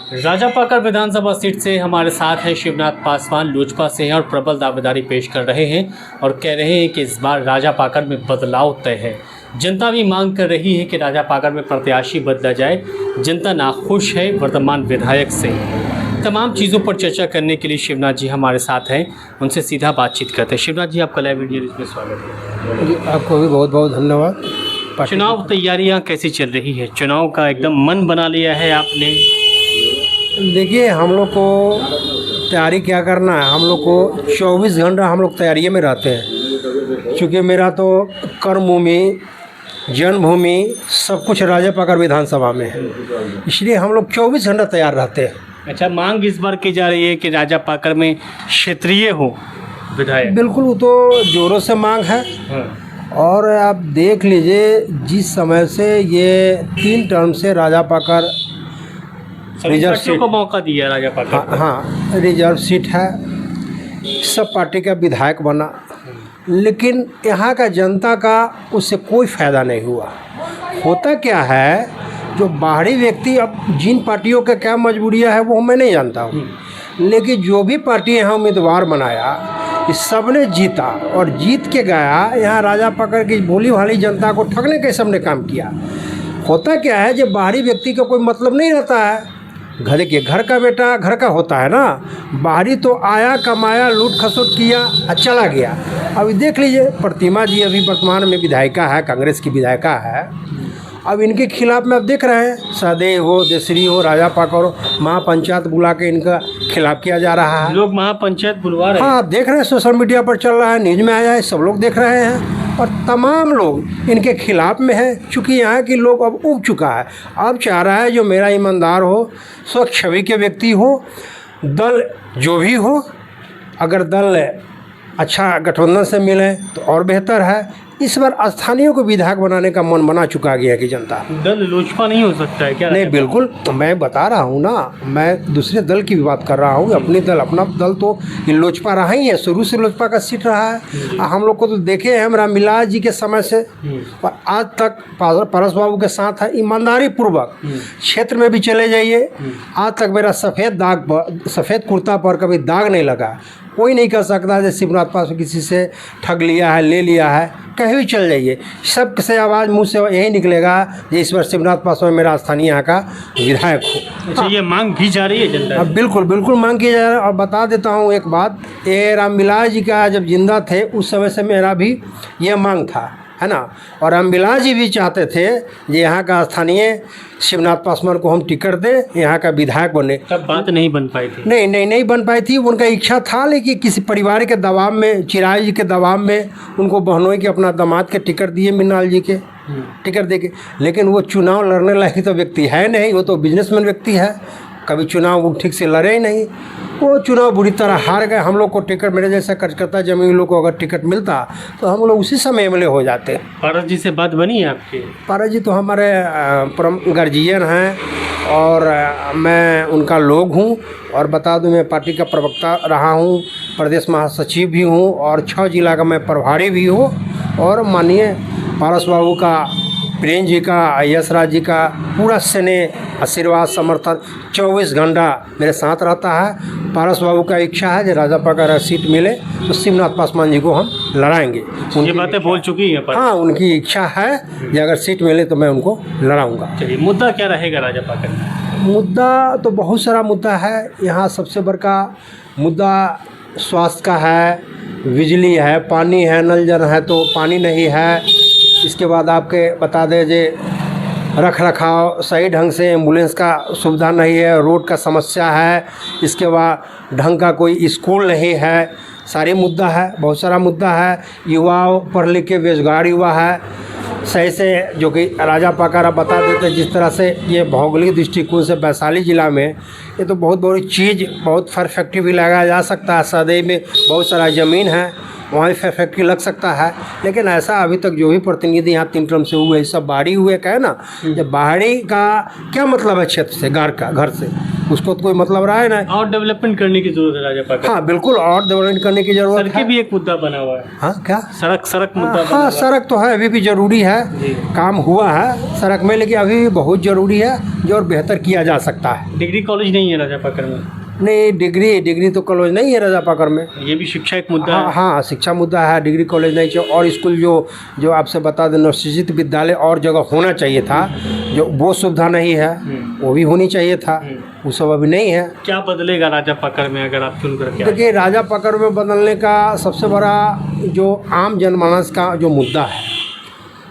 राजापाकर विधानसभा seat से हमारे साथ हैं शिवनाथ पासवान, लोजपा से हैं और प्रबल दावेदारी पेश कर रहे हैं और कह रहे हैं कि इस बार राजापाकर में बदलाव तय है। जनता भी मांग कर रही है कि राजापाकर में प्रत्याशी बदला जाए। जनता नाखुश है वर्तमान विधायक से। तमाम चीज़ों पर चर्चा करने के लिए शिवनाथ जी हमारे साथ हैं, उनसे सीधा बातचीत करते हैं। शिवनाथ जी, आपका लाइव वीडियो इसमें स्वागत है। जी, आपको भी बहुत बहुत धन्यवाद। चुनाव तैयारियां कैसी चल रही है? चुनाव का एकदम मन बना लिया है आपने? देखिए, हम लोग को तैयारी क्या करना है, हम लोग को 24 घंटा हम लोग तैयारी में रहते हैं। क्योंकि मेरा तो कर्मभूमि, जन्मभूमि सब कुछ राजापाकर विधानसभा में है, इसलिए हम लोग 24 घंटा तैयार रहते हैं। अच्छा, मांग इस बार की जा रही है कि राजापाकर में क्षेत्रीय हो विधायक? बिल्कुल, वो तो जोरों से मांग है। और आप देख लीजिए, जिस समय से ये 3 टर्म से राजापाकर रिजर्व सीट को मौका दिया राजापाकर। हाँ, रिजर्व सीट है, सब पार्टी का विधायक बना, लेकिन यहाँ का जनता का उससे कोई फ़ायदा नहीं हुआ। होता क्या है, जो बाहरी व्यक्ति, अब जिन पार्टियों का क्या मजबूरियाँ है वो मैं नहीं जानता हूँ, लेकिन जो भी पार्टी यहाँ उम्मीदवार बनाया, इस सब ने जीता और जीत के गया। यहाँ राजापाकर की भोली भाली जनता को ठगने के सबने काम किया। होता क्या है, जब बाहरी व्यक्ति का कोई मतलब नहीं रहता है, घर का बेटा घर का होता है ना। बाहरी तो आया, कमाया, लूट खसोट किया और चला गया। अभी देख लीजिए, प्रतिमा जी अभी वर्तमान में विधायिका है, कांग्रेस की विधायिका है। अब इनके खिलाफ में आप देख रहे हैं, सदैव हो, देसरी हो, राजापाकर हो, महापंचायत बुला के इनका खिलाफ किया जा रहा है। लोग महापंचायत बुलवा रहे हैं। हाँ, देख रहे हैं, सोशल मीडिया पर चल रहा है, न्यूज़ में आया है, सब लोग देख रहे हैं। और तमाम लोग इनके खिलाफ में है, चूँकि यहाँ के लोग अब उब चुका है। अब चाह रहा है जो मेरा ईमानदार हो, स्वच्छ छवि के व्यक्ति हो, दल जो भी हो, अगर दल अच्छा गठबंधन से मिले तो और बेहतर है। इस बार स्थानीय को विधायक बनाने का मन बना चुका गया है कि जनता। दल लोजपा नहीं हो सकता है क्या? नहीं, बिल्कुल, तो मैं बता रहा हूँ ना, मैं दूसरे दल की भी बात कर रहा हूँ। अपनी दल, अपना दल तो लोजपा रहा ही है, शुरू से लोजपा का सीट रहा है। हम लोग को तो देखे हैं रामविलास जी के समय से और आज तक पारस बाबू के साथ है, ईमानदारी पूर्वक। क्षेत्र में भी चले जाइए, आज तक मेरा सफ़ेद कुर्ता पर कभी दाग नहीं लगा। कोई नहीं कर सकता जैसे शिवनाथ पासवान किसी से ठग लिया है, ले लिया है। कहीं भी चल जाइए, सब से आवाज़ मुँह से यही निकलेगा कि इस बार शिवनाथ पासवान मेरा स्थानीय यहाँ का विधायक हो। अच्छा, ये मांग की जा रही है जनता? बिल्कुल बिल्कुल मांग की जा रही है। और बता देता हूँ एक बात, ये रामविलास जी का जब जिंदा थे उस समय से मेरा भी ये मांग था, है ना। और रामविलास जी भी चाहते थे कि यहाँ का स्थानीय शिवनाथ पासवान को हम टिकट दें, यहाँ का विधायक बने। तब बात नहीं बन पाई थी? नहीं बन पाई थी। उनका इच्छा था, लेकिन किसी परिवार के दबाव में, चिराग जी के दबाव में उनको बहनोई के अपना दामाद के टिकट दिए, मृणाल जी के टिकट दे के। लेकिन वो चुनाव लड़ने लायक तो व्यक्ति है नहीं, वो तो बिजनेसमैन व्यक्ति है, कभी चुनाव वो ठीक से लड़े ही नहीं। वो चुनाव बुरी तरह हार गए। हम लोग को टिकट, मेरे जैसा कार्यकर्ता जमीन लोग को अगर टिकट मिलता तो हम लोग उसी समय एमएलए हो जाते। पारस जी से बात बनी है आपकी? पारस जी तो हमारे परम गार्जियन हैं और मैं उनका लोग हूँ। और बता दूं, मैं पार्टी का प्रवक्ता रहा हूँ, प्रदेश महासचिव भी हूँ और 6 जिला का मैं प्रभारी भी हूँ। और माननीय पारस बाबू का, प्रेम जी का, यशराज जी का पूरा स्नेह, आशीर्वाद, समर्थन 24 घंटा मेरे साथ रहता है। पारस बाबू का इच्छा है कि राजापाकर सीट मिले तो शिवनाथ पासवान जी को हम लड़ाएंगे। उनकी बातें बोल चुकी हैं? हाँ, उनकी इच्छा है कि अगर सीट मिले तो मैं उनको लड़ाऊंगा। चलिए, मुद्दा क्या रहेगा राजापाकर में? मुद्दा तो बहुत सारा मुद्दा है। यहाँ सबसे बड़का मुद्दा स्वास्थ्य का है, बिजली है, पानी है, नल जल है तो पानी नहीं है। इसके बाद आपके बता दें जे रख रखाव सही ढंग से, एम्बुलेंस का सुविधा नहीं है, रोड का समस्या है। इसके बाद ढंग का कोई स्कूल नहीं है। सारे मुद्दा है, बहुत सारा मुद्दा है। युवाओं पढ़ लिख के बेरोजगार युवा है सही से, जो कि राजापाकर बता देते जिस तरह से ये भौगोलिक दृष्टिकोण से वैशाली ज़िला में ये तो बहुत बड़ी चीज़, बहुत फैक्ट्री भी लगाया जा सकता है। सदैव में बहुत सारा ज़मीन है, वहाँ भी फैक्ट्री लग सकता है। लेकिन ऐसा अभी तक जो भी प्रतिनिधि यहाँ 3 टर्म से हुए, सब बाहरी हुए, कहे ना, जब बाहरी का क्या मतलब है क्षेत्र से, घर से उसको तो कोई मतलब रहा है ना। और डेवलपमेंट करने की जरूरत है राजा पाकर। हाँ बिल्कुल, और डेवलपमेंट करने की जरूरत है। सड़कें भी एक मुद्दा बना हुआ है। हाँ क्या? सड़क मुद्दा बना हाँ हुआ है। सड़क तो है, अभी भी जरूरी है, जी। काम हुआ है सड़क में, लेकिन अभी भी बहुत ज़रूरी है जो और बेहतर किया जा सकता है। डिग्री कॉलेज नहीं है राजा पाकर में। नहीं, डिग्री तो कॉलेज नहीं है राजा पाकर में। ये भी शिक्षा एक मुद्दा हाँ है। हाँ, शिक्षा मुद्दा है, डिग्री कॉलेज नहीं चाहिए। और स्कूल जो आपसे बता दें, नवसृजित विद्यालय और जगह होना चाहिए था, जो वो सुविधा नहीं है, वो भी होनी चाहिए था, वो सब अभी नहीं है। क्या बदलेगा राजा पाकर में अगर आप चुन करके आए? देखिए, राजा पाकर में बदलने का सबसे बड़ा जो आम जनमानस का जो मुद्दा है,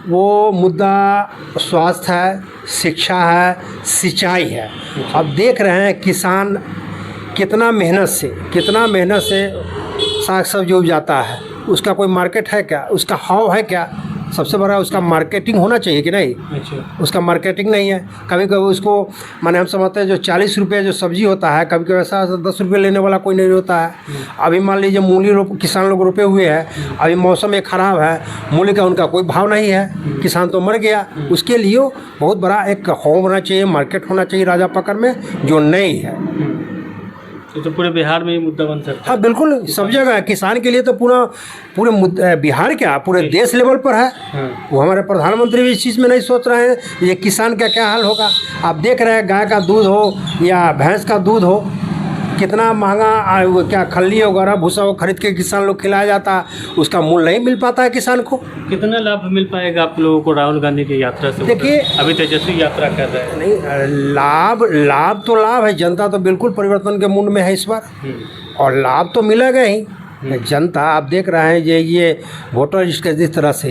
वो मुद्दा स्वास्थ्य है, शिक्षा है, सिंचाई है। अब देख रहे हैं किसान कितना मेहनत से साग सब्जी उपजाता है, उसका कोई मार्केट है क्या? उसका हाव है क्या? सबसे बड़ा उसका मार्केटिंग होना चाहिए कि नहीं? अच्छा। उसका मार्केटिंग नहीं है। कभी कभी उसको माने हम समझते हैं जो 40 रुपये जो सब्जी होता है, कभी कभी ऐसा 10 रुपये लेने वाला कोई नहीं होता है। अभी मान लीजिए मूली किसान लोग रोपे हुए हैं, अभी मौसम एक ख़राब है, मूली का उनका कोई भाव नहीं है, किसान तो मर गया। उसके लिए बहुत बड़ा एक होम होना चाहिए, मार्केट होना चाहिए राजा पाकर में, जो नहीं है। तो पूरे बिहार में ये मुद्दा बन सकता है। हाँ बिल्कुल, सब जगह है। किसान के लिए तो पूरे बिहार क्या पूरे देश लेवल पर है। हाँ। वो हमारे प्रधानमंत्री भी इस चीज़ में नहीं सोच रहे हैं ये किसान का क्या हाल होगा। आप देख रहे हैं गाय का दूध हो या भैंस का दूध हो, कितना महंगा वो क्या खल्ली वगैरह भूसा वो खरीद के किसान लोग खिलाया जाता है, उसका मूल्य नहीं मिल पाता है किसान को। कितना लाभ मिल पाएगा आप लोगों को राहुल गांधी की यात्रा से? देखिए, अभी तेजस्वी यात्रा कर रहे हैं। नहीं, लाभ तो लाभ है। जनता तो बिल्कुल परिवर्तन के मूड में है इस बार, और लाभ तो मिलेगा ही। जनता आप देख रहे हैं ये वोटर लिस्ट के जिस तरह से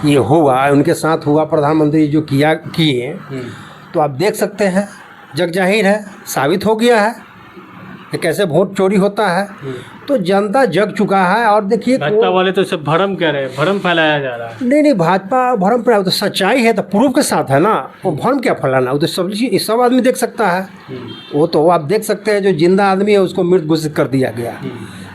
ये हुआ, उनके साथ हुआ, प्रधानमंत्री जो किए, तो आप देख सकते हैं, जग जाहिर है, साबित हो गया है कि कैसे वोट चोरी होता है। तो जनता जग चुका है। और देखिए, भाजपा वाले तो सब भ्रम कह रहे हैं, भ्रम फैलाया जा रहा है। नहीं, भाजपा भ्रम पर तो सच्चाई है, तो प्रूफ के साथ है ना, वो भ्रम क्या फैलाना? वो तो सब आदमी देख सकता है। वो तो आप देख सकते हैं, जो जिंदा आदमी है उसको मृत घोषित कर दिया गया,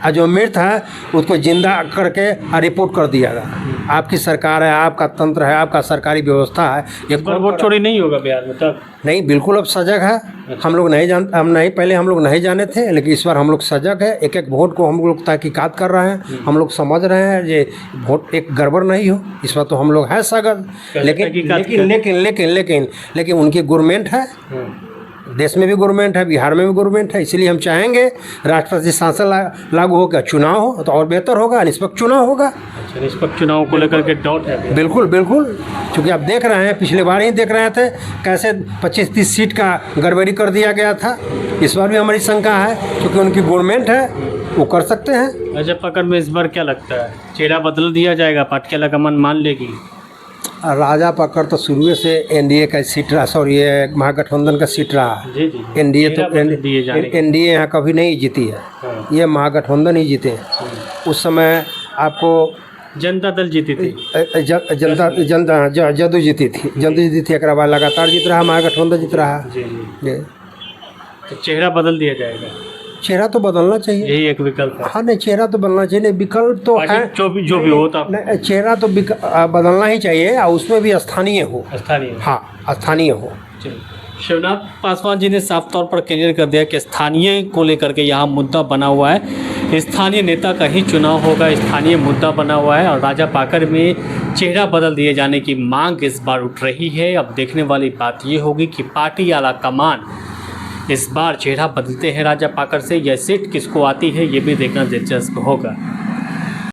और जो मृत है उसको जिंदा करके रिपोर्ट कर दिया गया। आपकी सरकार है, आपका तंत्र है, आपका सरकारी व्यवस्था है। ये वोट चोरी नहीं होगा बिहार में तब? नहीं, बिल्कुल अब सजग है। हम लोग नहीं पहले हम लोग नहीं जाने थे, लेकिन इस बार हम लोग सजग है। एक एक वोट को हम लोग तहकीकात कर रहे हैं। हम लोग समझ रहे हैं ये वोट एक गड़बड़ नहीं हो, इस बार तो हम लोग हैं सजग। लेकिन उनकी गवर्नमेंट है, देश में भी गवर्नमेंट है, बिहार में भी गवर्नमेंट है, इसलिए हम चाहेंगे राष्ट्रपति शासन लागू होकर चुनाव हो तो और बेहतर होगा, निष्पक्ष चुनाव होगा। अच्छा, निष्पक्ष चुनाव को लेकर के डाउट है? बिल्कुल, क्योंकि आप देख रहे हैं, पिछले बार ही देख रहे थे कैसे 25-30 सीट का गड़बड़ी कर दिया गया था। इस बार भी हमारी शंका है, क्योंकि उनकी गवर्नमेंट है, वो कर सकते हैं। राजा पाकर में इस बार क्या लगता है, चेहरा बदल दिया जाएगा, पार्टी का लगमन मान लेगी? राजा पाकर तो शुरू से एनडीए का सीट रहा, सॉरी ये महागठबंधन का सीट रहा। जी जी। एनडीए यहाँ कभी नहीं जीती है। हाँ। ये महागठबंधन ही जीते हैं। उस समय आपको जनता दल जीती थी, जदू जीती थी, एक बार लगातार जीत रहा, महागठबंधन जीत रहा। जी जी। तो चेहरा बदल दिया जाएगा? चेहरा तो बदलना चाहिए, यही एक विकल्प है। हाँ नहीं, चेहरा तो बदलना चाहिए। नहीं, विकल्प तो है, जो भी हो तो नहीं, चेहरा तो बदलना ही चाहिए, और उसमें भी स्थानीय हो। हाँ, स्थानीय हो। शिवनाथ पासवान जी ने साफ तौर पर क्लियर कर दिया कि स्थानीय को लेकर के यहाँ मुद्दा बना हुआ है, स्थानीय नेता का ही चुनाव होगा, स्थानीय मुद्दा बना हुआ है, और राजा पाकर में चेहरा बदल दिए जाने की मांग इस बार उठ रही है। अब देखने वाली बात ये होगी कि पार्टी आला कमान इस बार चेहरा बदलते हैं राजा पाकर से, यह सीट किसको आती है, ये भी देखना दिलचस्प होगा।